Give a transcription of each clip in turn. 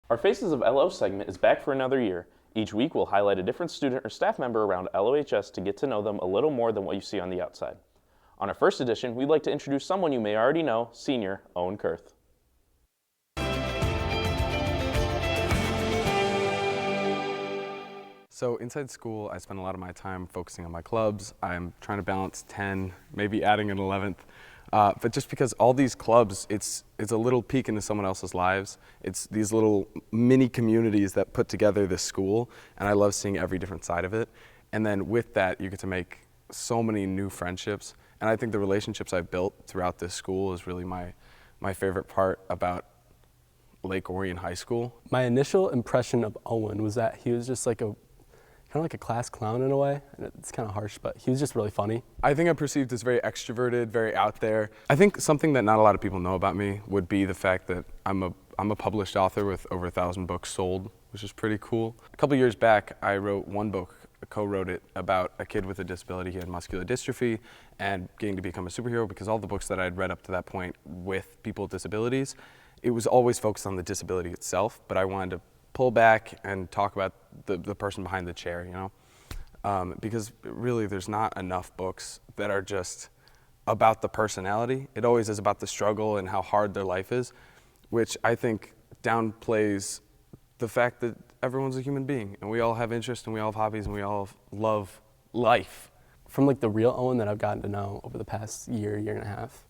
Our Faces of LO segment is back for another year. Each week we'll highlight a different student or staff member around LOHS to get to know them a little more than what you see on the outside. On our first edition, we'd like to introduce someone you may already know, Senior Owen Kurth. So inside school, I spend a lot of my time focusing on my clubs. I'm trying to balance 10, maybe adding an 11th. But just because all these clubs, it's a little peek into someone else's lives. It's these little mini communities that put together this school, and I love seeing every different side of it. And then with that, you get to make so many new friendships. And I think the relationships I've built throughout this school is really my favorite part about Lake Orion High School. My initial impression of Owen was that he was just like kind of like a class clown in a way. And it's kind of harsh, but he was just really funny. I think I'm perceived as very extroverted, very out there. I think something that not a lot of people know about me would be the fact that I'm a published author with over 1,000 books sold, which is pretty cool. A couple years back, I wrote one book, co-wrote it, about a kid with a disability. He had muscular dystrophy and getting to become a superhero, because all the books that I'd read up to that point with people with disabilities, it was always focused on the disability itself, but I wanted to pull back and talk about the person behind the chair, you know? Because really there's not enough books that are just about the personality. It always is about the struggle and how hard their life is, which I think downplays the fact that everyone's a human being and we all have interests and we all have hobbies and we all love life. From like the real Owen that I've gotten to know over the past year and a half,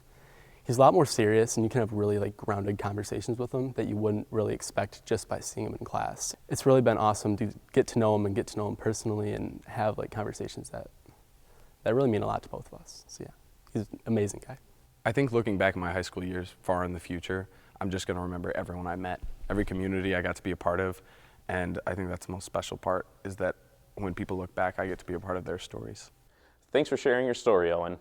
he's a lot more serious, and you can have really like grounded conversations with him that you wouldn't really expect just by seeing him in class. It's really been awesome to get to know him and get to know him personally and have like conversations that really mean a lot to both of us. So yeah, he's an amazing guy. I think looking back at my high school years far in the future, I'm just gonna remember everyone I met, every community I got to be a part of, and I think that's the most special part, is that when people look back, I get to be a part of their stories. Thanks for sharing your story, Owen.